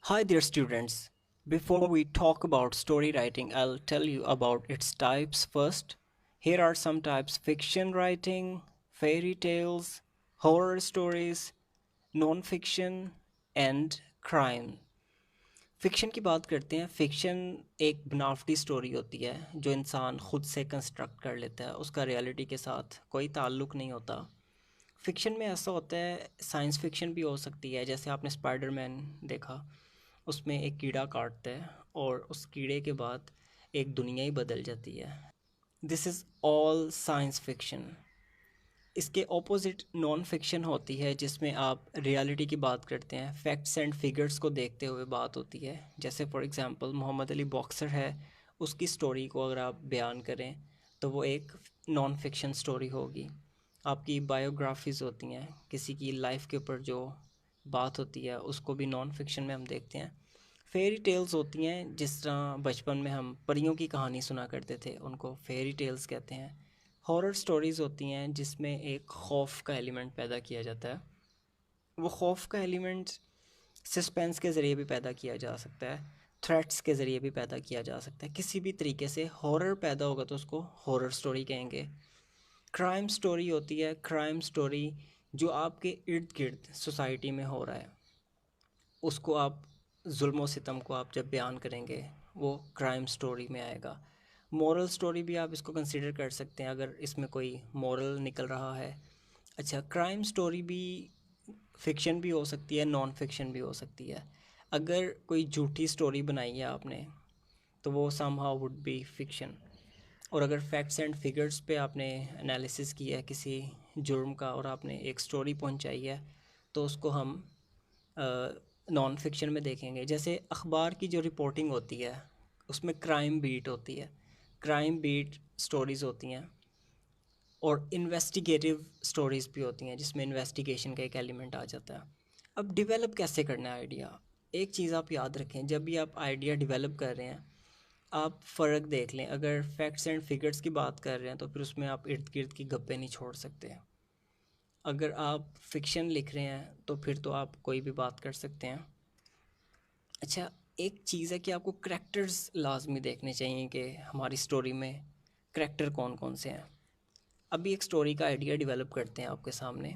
Hi there, students. Before we talk about story writing, I'll tell you about its types first. Here are some types: fiction writing, fairy tales, horror stories, non fiction, and crime. Fiction की बात करते हैं। Fiction एक बनावटी story होती है जो इंसान खुद से कंस्ट्रक्ट कर लेता है, उसका रियलिटी के साथ कोई ताल्लुक़ नहीं होता। फिक्शन में ऐसा होता है, साइंस फिक्शन भी हो सकती है, जैसे आपने स्पाइडरमैन देखा, उसमें एक कीड़ा काटता है और उस कीड़े के बाद एक दुनिया ही बदल जाती है। This is all science fiction. इसके ऑपोजिट नॉन फिक्शन होती है जिसमें आप रियलिटी की बात करते हैं, फैक्ट्स एंड फिगर्स को देखते हुए बात होती है। जैसे for example Muhammad Ali boxer है, उसकी स्टोरी को अगर आप बयान करें तो वो एक नॉन फिक्शन स्टोरी होगी। आपकी बायोग्राफीज़ होती हैं, किसी की लाइफ के ऊपर जो बात होती है उसको भी नॉन फिक्शन में हम देखते हैं। फेरी टेल्स होती हैं, जिस तरह बचपन में हम परियों की कहानी सुना करते थे, उनको फेरी टेल्स कहते हैं। हॉरर स्टोरीज़ होती हैं जिसमें एक खौफ का एलिमेंट पैदा किया जाता है। वो खौफ का एलिमेंट सस्पेंस के ज़रिए भी पैदा किया जा सकता है, थ्रेट्स के ज़रिए भी पैदा किया जा सकता है। किसी भी तरीके से हॉरर पैदा होगा तो उसको हॉरर स्टोरी कहेंगे। क्राइम स्टोरी होती है, क्राइम स्टोरी जो आपके इर्द गिर्द सोसाइटी में हो रहा है, उसको आप जुल्म सितम को आप जब बयान करेंगे वो क्राइम स्टोरी में आएगा। मॉरल स्टोरी भी आप इसको कंसिडर कर सकते हैं अगर इसमें कोई मॉरल निकल रहा है। अच्छा, क्राइम स्टोरी भी फ़िक्शन भी हो सकती है, नॉन फिक्शन भी हो सकती है। अगर कोई झूठी स्टोरी बनाई है आपने तो वो समहाउ वुड बी फिक्शन। और अगर फैक्ट्स एंड फिगर्स पे आपने एनालिसिस किया है किसी जुर्म का और आपने एक स्टोरी पहुंचाई है तो उसको हम नॉन फिक्शन में देखेंगे। जैसे अखबार की जो रिपोर्टिंग होती है उसमें क्राइम बीट होती है, क्राइम बीट स्टोरीज़ होती हैं। और इन्वेस्टिगेटिव स्टोरीज़ भी होती हैं जिसमें इन्वेस्टिगेशन का एक एलिमेंट आ जाता है। अब डिवेलप कैसे करना है आइडिया, एक चीज़ आप याद रखें, जब भी आप आइडिया डिवेलप कर रहे हैं आप फ़र्क देख लें। अगर फैक्ट्स एंड फिगर्स की बात कर रहे हैं तो फिर उसमें आप इर्द गिर्द की गप्पे नहीं छोड़ सकते। अगर आप फिक्शन लिख रहे हैं तो फिर तो आप कोई भी बात कर सकते हैं। अच्छा, एक चीज़ है कि आपको करैक्टर्स लाजमी देखने चाहिए कि हमारी स्टोरी में करैक्टर कौन कौन से हैं। अभी एक स्टोरी का आइडिया डेवलप करते हैं आपके सामने।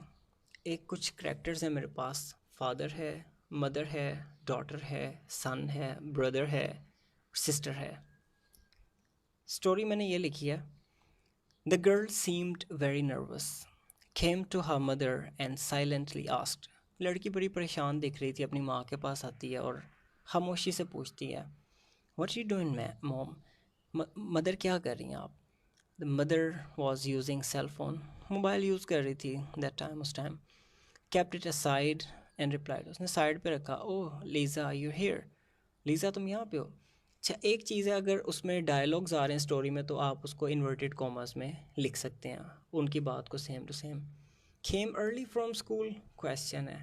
एक कुछ करैक्टर्स हैं मेरे पास, फादर है, मदर है, डॉटर है, सन है, ब्रदर है, सिस्टर है। स्टोरी मैंने ये लिखी है। The girl seemed very nervous, came to her mother and silently asked. लड़की बड़ी परेशान दिख रही थी, अपनी माँ के पास आती है और खामोशी से पूछती है, what you doing mom? Mother क्या कर रही हैं आप? The mother was using cell phone, mobile use कर रही थी दैट टाइम, उस time. Kept it aside and replied, उसने साइड पे रखा। Oh Lisa you here, Lisa तुम यहाँ पे हो। अच्छा, एक चीज़ है, अगर उसमें डायलॉग्स आ रहे हैं स्टोरी में तो आप उसको इन्वर्टेड कॉमर्स में लिख सकते हैं, उनकी बात को same to same. Came early from school, question है।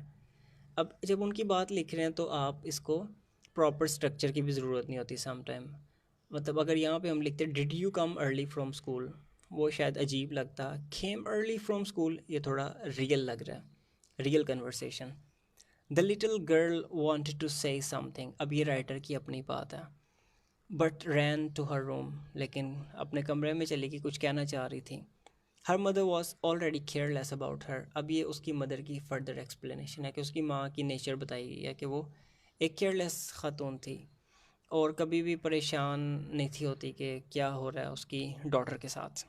अब जब उनकी बात लिख रहे हैं तो आप इसको प्रॉपर स्ट्रक्चर की भी ज़रूरत नहीं होती सम टाइम। मतलब अगर यहाँ पे हम लिखते did you come early from school, वो शायद अजीब लगता। केम अर्ली फ्रॉम स्कूल ये थोड़ा रियल लग रहा है, real conversation. The little girl wanted to say something, अब ये राइटर की अपनी बात है। But ran to her room, लेकिन अपने कमरे में चली गई, कुछ कहना चाह रही थी। Her mother was already careless about her, अब ये उसकी मदर की फर्दर एक्सप्लेनेशन है कि उसकी माँ की नेचर बताई गई है कि वो एक केयरलेस खातून थी और कभी भी परेशान नहीं थी होती कि क्या हो रहा है उसकी डॉटर के साथ।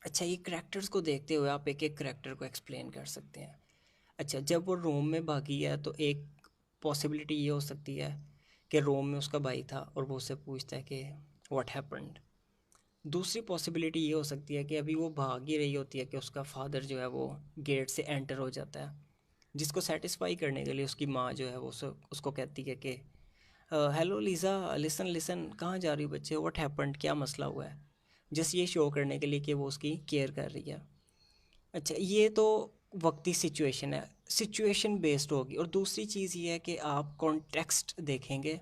अच्छा, ये करैक्टर्स को देखते हुए आप एक एक करैक्टर को एक्सप्लेन कर सकते हैं। अच्छा, जब वो रोम में भागी है तो एक पॉसिबिलिटी ये हो सकती है कि रोम में उसका भाई था और वो उससे पूछता है कि व्हाट हैपेंड। दूसरी पॉसिबिलिटी ये हो सकती है कि अभी वो भाग ही रही होती है कि उसका फादर जो है वो गेट से एंटर हो जाता है, जिसको सेटिस्फाई करने के लिए उसकी माँ जो है वो उसको कहती है कि हेलो लीज़ा, लिसन लिसन, कहाँ जा रही हो बच्चे, व्हाट हैपेंड, क्या मसला हुआ है। जस्ट ये शो करने के लिए कि वो उसकी केयर कर रही है। अच्छा, ये तो वक्ती सिचुएशन है, सिचुएशन बेस्ड होगी। और दूसरी चीज़ ये है कि आप कॉन्टेक्स्ट देखेंगे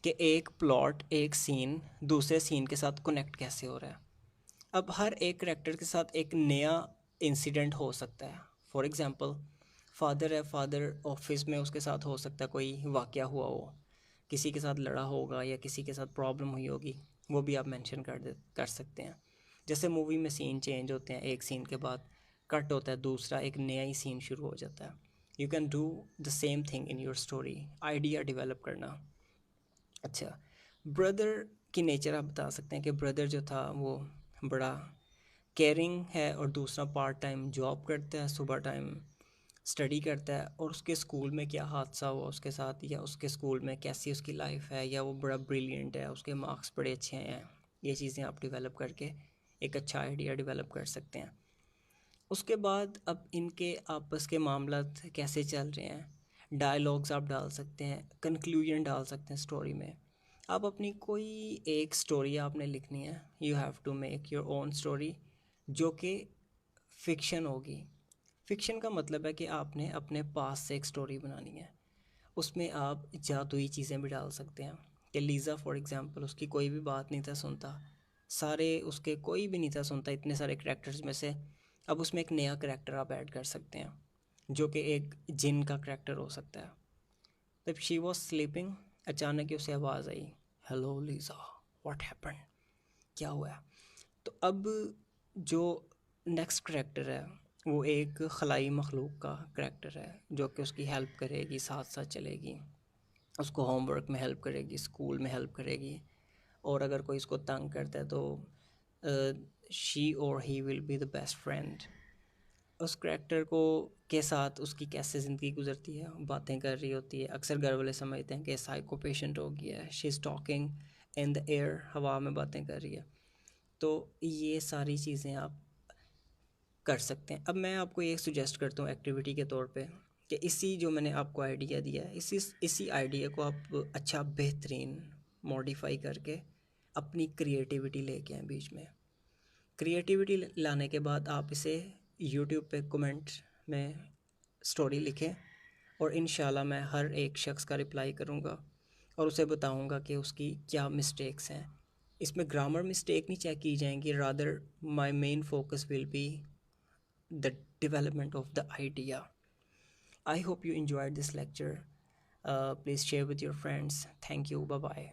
कि एक प्लॉट, एक सीन दूसरे सीन के साथ कनेक्ट कैसे हो रहा है। अब हर एक करेक्टर के साथ एक नया इंसिडेंट हो सकता है। फॉर एग्ज़ाम्पल फादर है, फादर ऑफिस में उसके साथ हो सकता है कोई वाक़या हुआ हो। किसी के साथ लड़ा होगा या किसी के साथ प्रॉब्लम हुई होगी, वो भी आप मेंशन कर सकते हैं। जैसे मूवी में सीन चेंज होते हैं, एक सीन के बाद कट होता है, दूसरा एक नया ही सीन शुरू हो जाता है। You can do the same thing in your story, idea develop करना। अच्छा, ब्रदर की नेचर आप बता सकते हैं कि ब्रदर जो था वो बड़ा केयरिंग है, और दूसरा पार्ट टाइम जॉब करता है, सुबह टाइम स्टडी करता है, और उसके स्कूल में क्या हादसा हुआ उसके साथ, या उसके स्कूल में कैसी उसकी लाइफ है, या वो बड़ा ब्रिलियंट है, उसके मार्क्स बड़े अच्छे हैं। ये चीज़ें आप डेवलप करके एक अच्छा आइडिया डेवलप कर सकते हैं। उसके बाद अब इनके आपस के मामलात कैसे चल रहे हैं, डायलॉग्स आप डाल सकते हैं, कंक्लूजन डाल सकते हैं स्टोरी में। आप अपनी कोई एक स्टोरी आपने लिखनी है, you have to make your own story, जो कि फ़िक्शन होगी। फ़िक्शन का मतलब है कि आपने अपने पास से एक स्टोरी बनानी है। उसमें आप जादुई चीज़ें भी डाल सकते हैं कि लीज़ा फॉर एग्ज़ाम्पल, उसकी कोई भी बात नहीं था सुनता, सारे उसके कोई भी नहीं था सुनता इतने सारे करैक्टर्स में से। अब उसमें एक नया करैक्टर आप ऐड कर सकते हैं, जो कि एक जिन का करैक्टर हो सकता है। जब शी वॉज स्लीपिंग, अचानक ही उसे आवाज़ आई, हेलो लीज़ा, व्हाट हैपन, क्या हुआ है। तो अब जो नेक्स्ट करैक्टर है वो एक खलाई मखलूक का करैक्टर है, जो कि उसकी हेल्प करेगी, साथ साथ चलेगी, उसको होमवर्क में हेल्प करेगी, स्कूल में हेल्प करेगी, और अगर कोई इसको तंग करता है तो शी और he will be the best friend. उस करैक्टर को के साथ उसकी कैसे ज़िंदगी गुजरती है, बातें कर रही होती है, अक्सर घर वाले समझते हैं कि साइको पेशेंट हो गया है, she is talking in the air, हवा में बातें कर रही है। तो ये सारी चीज़ें आप कर सकते हैं। अब मैं आपको एक सुजेस्ट करता हूँ एक्टिविटी के तौर पे, कि इसी जो मैंने आपको आइडिया दिया है, इसी आइडिया को आप अच्छा बेहतरीन मॉडिफाई करके अपनी क्रिएटिविटी लेके आएँ बीच में। क्रिएटिविटी लाने के बाद आप इसे यूट्यूब पे कमेंट में स्टोरी लिखें, और इंशाल्लाह मैं हर एक शख्स का रिप्लाई करूँगा और उसे बताऊँगा कि उसकी क्या मिस्टेक्स हैं। इसमें ग्रामर मिस्टेक नहीं चेक की जाएंगी, rather my main focus will be the development of the idea. I hope you enjoyed this lecture. Please share with your friends. Thank you. Bye bye.